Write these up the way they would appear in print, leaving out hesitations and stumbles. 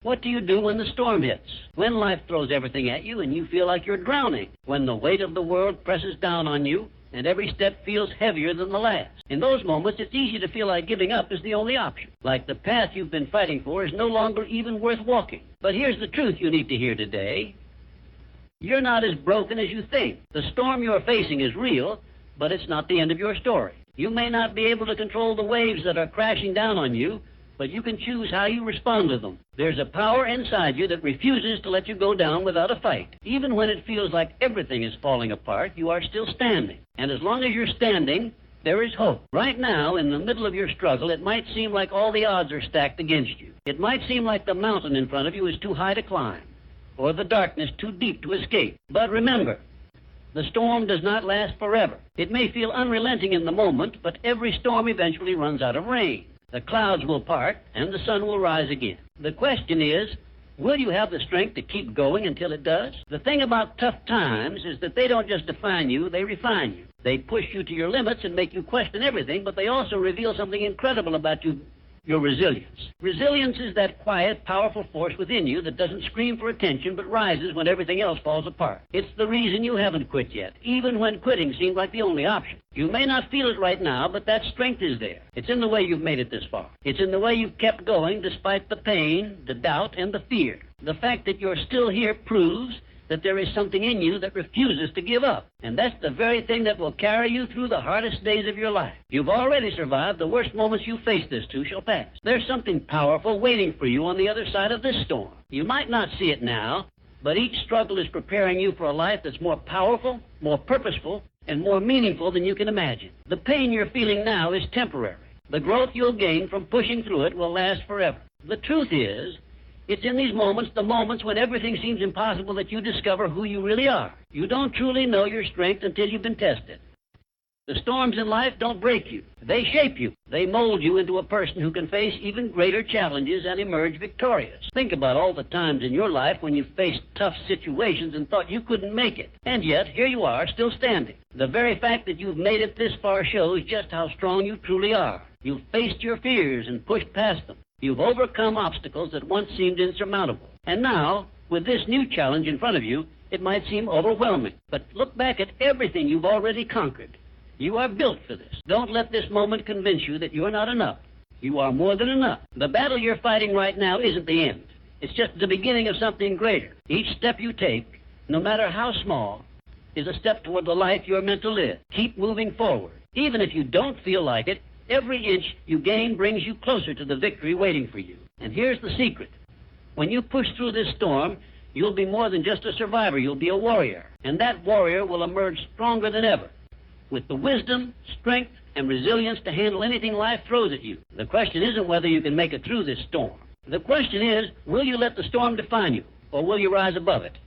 What do you do when the storm hits? When life throws everything at you and you feel like you're drowning? When the weight of the world presses down on you and every step feels heavier than the last? In those moments, it's easy to feel like giving up is the only option. Like the path you've been fighting for is no longer even worth walking. But here's the truth you need to hear today. You're not as broken as you think. The storm you're facing is real, but it's not the end of your story. You may not be able to control the waves that are crashing down on you, but you can choose how you respond to them. There's a power inside you that refuses to let you go down without a fight. Even when it feels like everything is falling apart, you are still standing. And as long as you're standing, there is hope. Right now, in the middle of your struggle, it might seem like all the odds are stacked against you. It might seem like the mountain in front of you is too high to climb, or the darkness too deep to escape. But remember, the storm does not last forever. It may feel unrelenting in the moment, but every storm eventually runs out of rain. The clouds will part, and the sun will rise again. The question is, will you have the strength to keep going until it does? The thing about tough times is that they don't just define you, they refine you. They push you to your limits and make you question everything, but they also reveal something incredible about you, your resilience. Resilience is that quiet, powerful force within you that doesn't scream for attention but rises when everything else falls apart. It's the reason you haven't quit yet, even when quitting seemed like the only option. You may not feel it right now, but that strength is there. It's in the way you've made it this far. It's in the way you've kept going despite the pain, the doubt, and the fear. The fact that you're still here proves that there is something in you that refuses to give up. And that's the very thing that will carry you through the hardest days of your life. You've already survived the worst moments you face. This too shall pass. There's something powerful waiting for you on the other side of this storm. You might not see it now, but each struggle is preparing you for a life that's more powerful, more purposeful, and more meaningful than you can imagine. The pain you're feeling now is temporary. The growth you'll gain from pushing through it will last forever. The truth is, it's in these moments, the moments when everything seems impossible, that you discover who you really are. You don't truly know your strength until you've been tested. The storms in life don't break you. They shape you. They mold you into a person who can face even greater challenges and emerge victorious. Think about all the times in your life when you faced tough situations and thought you couldn't make it. And yet, here you are, still standing. The very fact that you've made it this far shows just how strong you truly are. You've faced your fears and pushed past them. You've overcome obstacles that once seemed insurmountable. And now, with this new challenge in front of you, it might seem overwhelming. But look back at everything you've already conquered. You are built for this. Don't let this moment convince you that you're not enough. You are more than enough. The battle you're fighting right now isn't the end. It's just the beginning of something greater. Each step you take, no matter how small, is a step toward the life you're meant to live. Keep moving forward. Even if you don't feel like it, every inch you gain brings you closer to the victory waiting for you. And here's the secret. When you push through this storm, you'll be more than just a survivor. You'll be a warrior. And that warrior will emerge stronger than ever, with the wisdom, strength, and resilience to handle anything life throws at you. The question isn't whether you can make it through this storm. The question is, will you let the storm define you, or will you rise above it?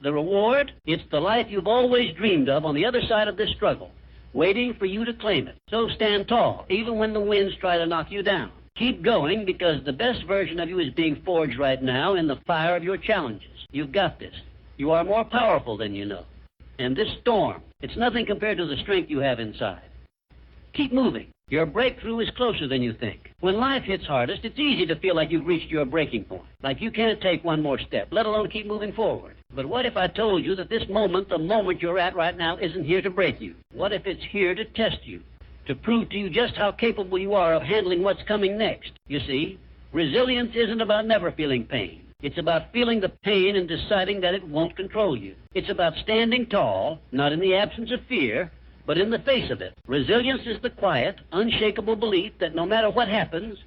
The reward? It's the life you've always dreamed of on the other side of this struggle, waiting for you to claim it. So stand tall, even when the winds try to knock you down. Keep going, because the best version of you is being forged right now in the fire of your challenges. You've got this. You are more powerful than you know. And this storm, it's nothing compared to the strength you have inside. Keep moving. Your breakthrough is closer than you think. When life hits hardest, it's easy to feel like you've reached your breaking point, like you can't take one more step, let alone keep moving forward. But what if I told you that this moment, the moment you're at right now, isn't here to break you? What if it's here to test you, to prove to you just how capable you are of handling what's coming next? You see, resilience isn't about never feeling pain. It's about feeling the pain and deciding that it won't control you. It's about standing tall, not in the absence of fear, but in the face of it. Resilience is the quiet, unshakable belief that no matter what happens,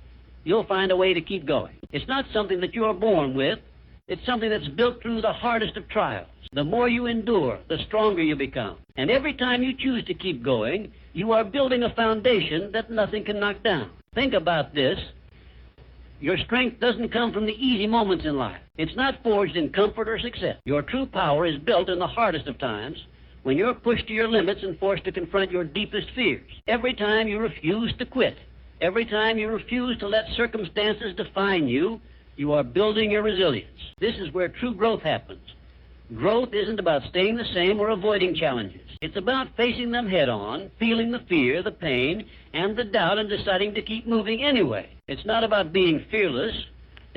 you'll find a way to keep going. It's not something that you're born with. It's something that's built through the hardest of trials. The more you endure, the stronger you become. And every time you choose to keep going, you are building a foundation that nothing can knock down. Think about this. Your strength doesn't come from the easy moments in life. It's not forged in comfort or success. Your true power is built in the hardest of times, when you're pushed to your limits and forced to confront your deepest fears. Every time you refuse to quit, every time you refuse to let circumstances define you, you are building your resilience. This is where true growth happens. Growth isn't about staying the same or avoiding challenges. It's about facing them head on, feeling the fear, the pain, and the doubt, and deciding to keep moving anyway. It's not about being fearless.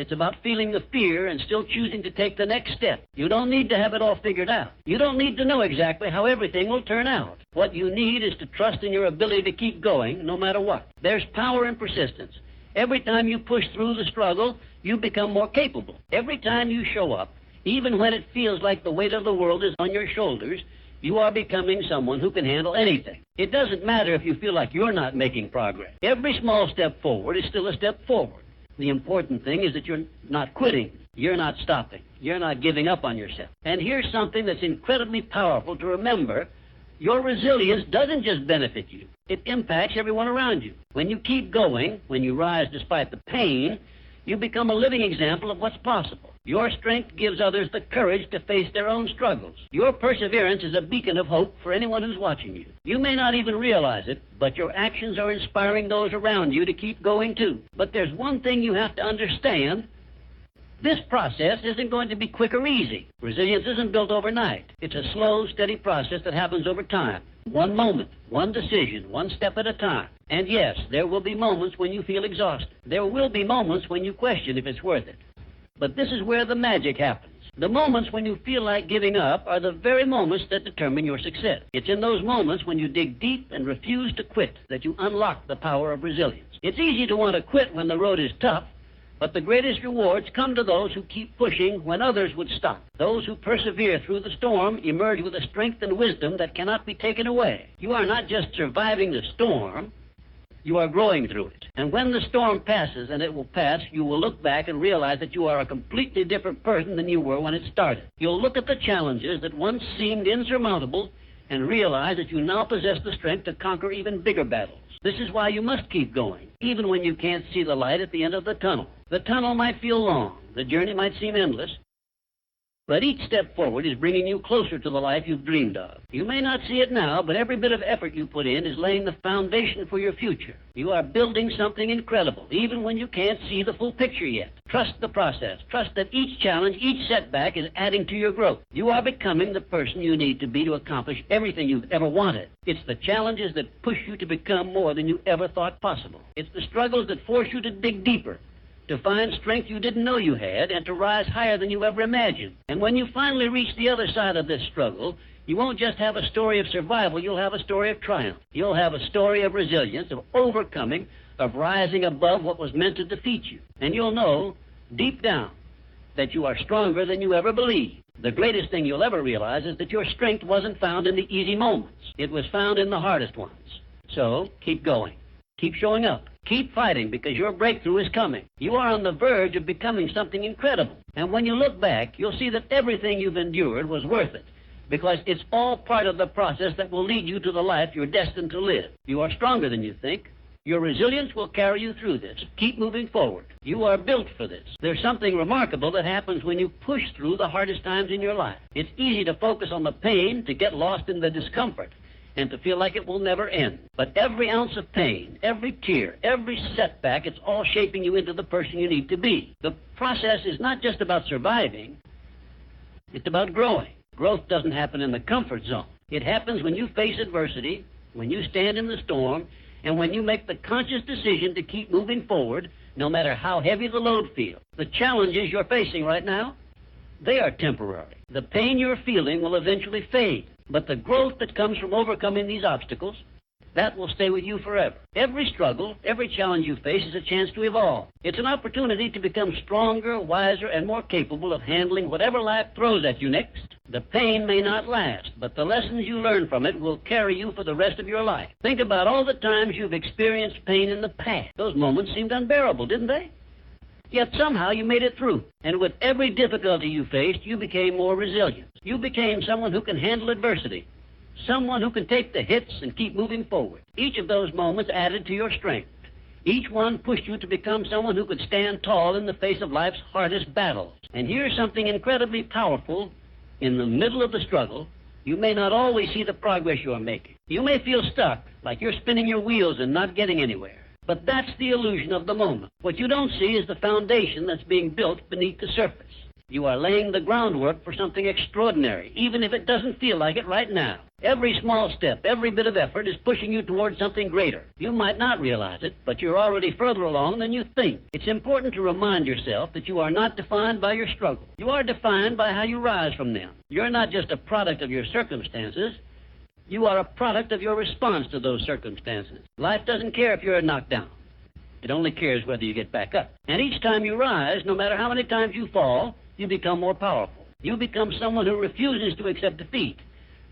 It's about feeling the fear and still choosing to take the next step. You don't need to have it all figured out. You don't need to know exactly how everything will turn out. What you need is to trust in your ability to keep going no matter what. There's power in persistence. Every time you push through the struggle, you become more capable. Every time you show up, even when it feels like the weight of the world is on your shoulders, you are becoming someone who can handle anything. It doesn't matter if you feel like you're not making progress. Every small step forward is still a step forward. The important thing is that you're not quitting. You're not stopping. You're not giving up on yourself. And here's something that's incredibly powerful to remember. Your resilience doesn't just benefit you. It impacts everyone around you. When you keep going, when you rise despite the pain, you become a living example of what's possible. Your strength gives others the courage to face their own struggles. Your perseverance is a beacon of hope for anyone who's watching you. You may not even realize it, but your actions are inspiring those around you to keep going too. But there's one thing you have to understand. This process isn't going to be quick or easy. Resilience isn't built overnight. It's a slow, steady process that happens over time. One moment, one decision, one step at a time. And yes, there will be moments when you feel exhausted. There will be moments when you question if it's worth it. But this is where the magic happens. The moments when you feel like giving up are the very moments that determine your success. It's in those moments when you dig deep and refuse to quit that you unlock the power of resilience. It's easy to want to quit when the road is tough, but the greatest rewards come to those who keep pushing when others would stop. Those who persevere through the storm emerge with a strength and wisdom that cannot be taken away. You are not just surviving the storm, you are growing through it. And when the storm passes, and it will pass, you will look back and realize that you are a completely different person than you were when it started. You'll look at the challenges that once seemed insurmountable and realize that you now possess the strength to conquer even bigger battles. This is why you must keep going, even when you can't see the light at the end of the tunnel. The tunnel might feel long, the journey might seem endless, but each step forward is bringing you closer to the life you've dreamed of. You may not see it now, but every bit of effort you put in is laying the foundation for your future. You are building something incredible, even when you can't see the full picture yet. Trust the process. Trust that each challenge, each setback is adding to your growth. You are becoming the person you need to be to accomplish everything you've ever wanted. It's the challenges that push you to become more than you ever thought possible. It's the struggles that force you to dig deeper, to find strength you didn't know you had, and to rise higher than you ever imagined. And when you finally reach the other side of this struggle, you won't just have a story of survival, you'll have a story of triumph. You'll have a story of resilience, of overcoming, of rising above what was meant to defeat you. And you'll know, deep down, that you are stronger than you ever believed. The greatest thing you'll ever realize is that your strength wasn't found in the easy moments. It was found in the hardest ones. So, keep going. Keep showing up. Keep fighting, because your breakthrough is coming. You are on the verge of becoming something incredible. And when you look back, you'll see that everything you've endured was worth it, because it's all part of the process that will lead you to the life you're destined to live. You are stronger than you think. Your resilience will carry you through this. Keep moving forward. You are built for this. There's something remarkable that happens when you push through the hardest times in your life. It's easy to focus on the pain, to get lost in the discomfort, and to feel like it will never end. But every ounce of pain, every tear, every setback, it's all shaping you into the person you need to be. The process is not just about surviving, it's about growing. Growth doesn't happen in the comfort zone. It happens when you face adversity, when you stand in the storm, and when you make the conscious decision to keep moving forward, no matter how heavy the load feels. The challenges you're facing right now, they are temporary. The pain you're feeling will eventually fade. But the growth that comes from overcoming these obstacles, that will stay with you forever. Every struggle, every challenge you face is a chance to evolve. It's an opportunity to become stronger, wiser, and more capable of handling whatever life throws at you next. The pain may not last, but the lessons you learn from it will carry you for the rest of your life. Think about all the times you've experienced pain in the past. Those moments seemed unbearable, didn't they? Yet somehow you made it through. And with every difficulty you faced, you became more resilient. You became someone who can handle adversity, someone who can take the hits and keep moving forward. Each of those moments added to your strength. Each one pushed you to become someone who could stand tall in the face of life's hardest battles. And here's something incredibly powerful. In the middle of the struggle, you may not always see the progress you are making. You may feel stuck, like you're spinning your wheels and not getting anywhere. But that's the illusion of the moment. What you don't see is the foundation that's being built beneath the surface. You are laying the groundwork for something extraordinary, even if it doesn't feel like it right now. Every small step, every bit of effort is pushing you towards something greater. You might not realize it, but you're already further along than you think. It's important to remind yourself that you are not defined by your struggle. You are defined by how you rise from them. You're not just a product of your circumstances. You are a product of your response to those circumstances. Life doesn't care if you're knocked down. It only cares whether you get back up. And each time you rise, no matter how many times you fall, you become more powerful. You become someone who refuses to accept defeat,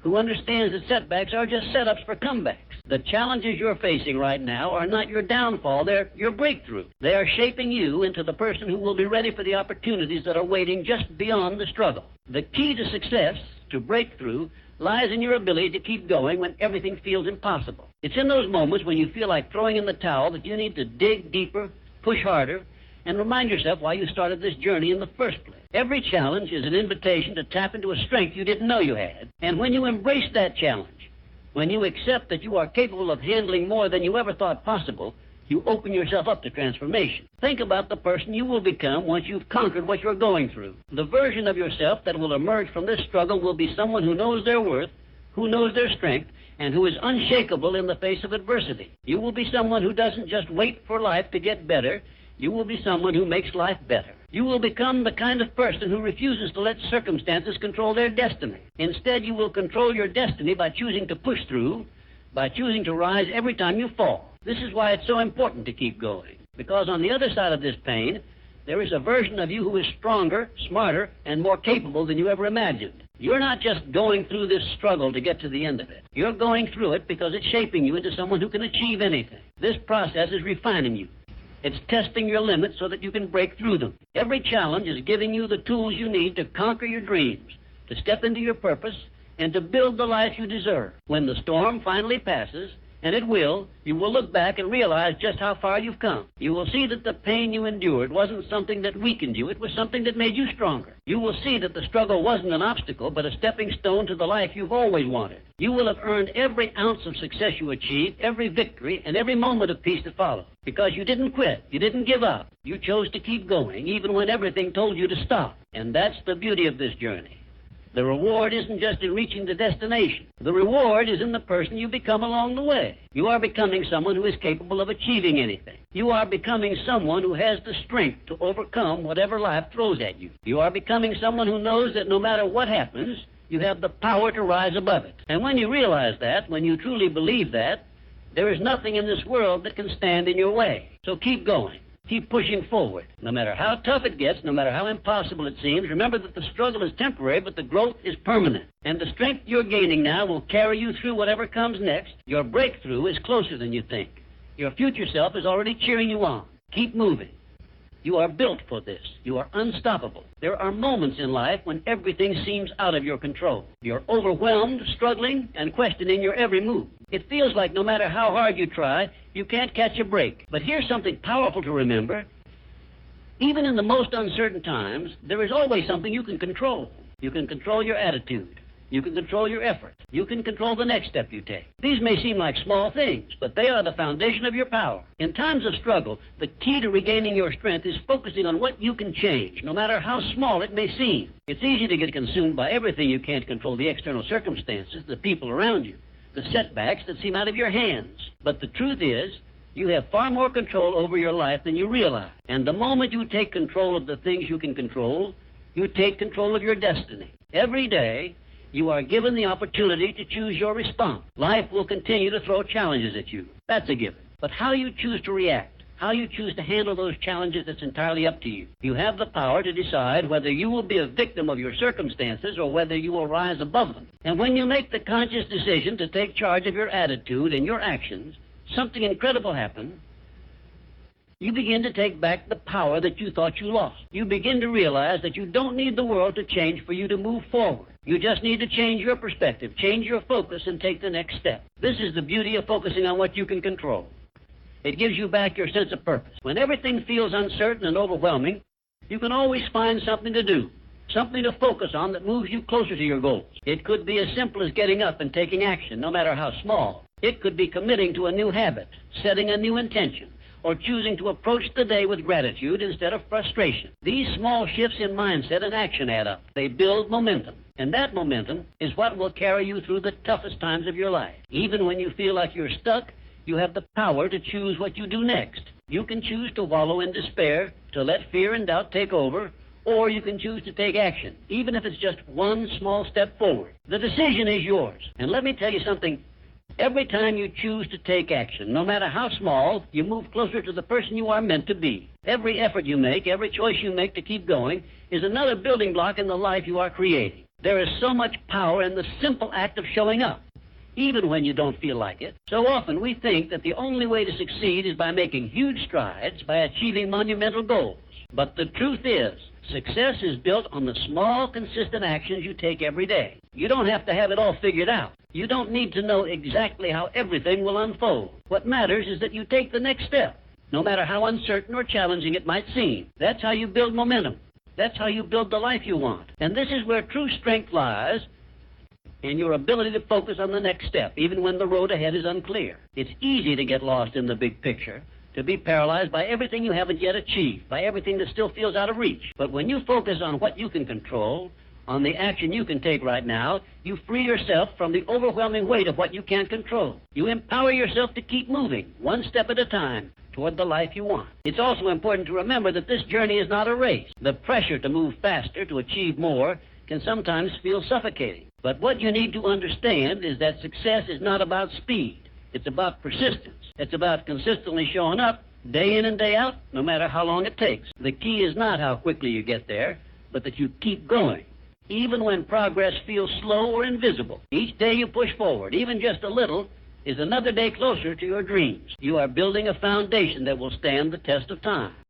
who understands that setbacks are just setups for comebacks. The challenges you're facing right now are not your downfall, they're your breakthrough. They are shaping you into the person who will be ready for the opportunities that are waiting just beyond the struggle. The key to success, to breakthrough, lies in your ability to keep going when everything feels impossible. It's in those moments when you feel like throwing in the towel that you need to dig deeper, push harder, and remind yourself why you started this journey in the first place. Every challenge is an invitation to tap into a strength you didn't know you had. And when you embrace that challenge, when you accept that you are capable of handling more than you ever thought possible, you open yourself up to transformation. Think about the person you will become once you've conquered what you're going through. The version of yourself that will emerge from this struggle will be someone who knows their worth, who knows their strength, and who is unshakable in the face of adversity. You will be someone who doesn't just wait for life to get better. You will be someone who makes life better. You will become the kind of person who refuses to let circumstances control their destiny. Instead, you will control your destiny by choosing to push through, by choosing to rise every time you fall. This is why it's so important to keep going, because on the other side of this pain, there is a version of you who is stronger, smarter, and more capable than you ever imagined. You're not just going through this struggle to get to the end of it. You're going through it because it's shaping you into someone who can achieve anything. This process is refining you. It's testing your limits so that you can break through them. Every challenge is giving you the tools you need to conquer your dreams, to step into your purpose, and to build the life you deserve. When the storm finally passes, and it will, you will look back and realize just how far you've come. You will see that the pain you endured wasn't something that weakened you. It was something that made you stronger. You will see that the struggle wasn't an obstacle, but a stepping stone to the life you've always wanted. You will have earned every ounce of success you achieved, every victory, and every moment of peace to follow. Because you didn't quit. You didn't give up. You chose to keep going, even when everything told you to stop. And that's the beauty of this journey. The reward isn't just in reaching the destination. The reward is in the person you become along the way. You are becoming someone who is capable of achieving anything. You are becoming someone who has the strength to overcome whatever life throws at you. You are becoming someone who knows that no matter what happens, you have the power to rise above it. And when you realize that, when you truly believe that, there is nothing in this world that can stand in your way. So keep going. Keep pushing forward. No matter how tough it gets, no matter how impossible it seems, remember that the struggle is temporary, but the growth is permanent. And the strength you're gaining now will carry you through whatever comes next. Your breakthrough is closer than you think. Your future self is already cheering you on. Keep moving. You are built for this. You are unstoppable. There are moments in life when everything seems out of your control. You're overwhelmed, struggling, and questioning your every move. It feels like no matter how hard you try, you can't catch a break. But here's something powerful to remember. Even in the most uncertain times, there is always something you can control. You can control your attitude. You can control your effort. You can control the next step you take. These may seem like small things, but they are the foundation of your power. In times of struggle, the key to regaining your strength is focusing on what you can change, no matter how small it may seem. It's easy to get consumed by everything you can't control, the external circumstances, the people around you, the setbacks that seem out of your hands. But the truth is, you have far more control over your life than you realize. And the moment you take control of the things you can control, you take control of your destiny. Every day, you are given the opportunity to choose your response. Life will continue to throw challenges at you. That's a given. But how you choose to react, how you choose to handle those challenges, that's entirely up to you. You have the power to decide whether you will be a victim of your circumstances or whether you will rise above them. And when you make the conscious decision to take charge of your attitude and your actions, something incredible happens. You begin to take back the power that you thought you lost. You begin to realize that you don't need the world to change for you to move forward. You just need to change your perspective, change your focus, and take the next step. This is the beauty of focusing on what you can control. It gives you back your sense of purpose. When everything feels uncertain and overwhelming, you can always find something to do, something to focus on that moves you closer to your goals. It could be as simple as getting up and taking action, no matter how small. It could be committing to a new habit, setting a new intention, or choosing to approach the day with gratitude instead of frustration. These small shifts in mindset and action add up. They build momentum. And that momentum is what will carry you through the toughest times of your life. Even when you feel like you're stuck, you have the power to choose what you do next. You can choose to wallow in despair, to let fear and doubt take over, or you can choose to take action, even if it's just one small step forward. The decision is yours. And let me tell you something. Every time you choose to take action, no matter how small, you move closer to the person you are meant to be. Every effort you make, every choice you make to keep going, is another building block in the life you are creating. There is so much power in the simple act of showing up, even when you don't feel like it. So often we think that the only way to succeed is by making huge strides, by achieving monumental goals. But the truth is, success is built on the small, consistent actions you take every day. You don't have to have it all figured out. You don't need to know exactly how everything will unfold. What matters is that you take the next step, no matter how uncertain or challenging it might seem. That's how you build momentum. That's how you build the life you want. And this is where true strength lies, in your ability to focus on the next step, even when the road ahead is unclear. It's easy to get lost in the big picture, to be paralyzed by everything you haven't yet achieved, by everything that still feels out of reach. But when you focus on what you can control, on the action you can take right now, you free yourself from the overwhelming weight of what you can't control. You empower yourself to keep moving, one step at a time, toward the life you want. It's also important to remember that this journey is not a race. The pressure to move faster, to achieve more, can sometimes feel suffocating. But what you need to understand is that success is not about speed. It's about persistence. It's about consistently showing up, day in and day out, no matter how long it takes. The key is not how quickly you get there, but that you keep going, even when progress feels slow or invisible. Each day you push forward, even just a little, is another day closer to your dreams. You are building a foundation that will stand the test of time.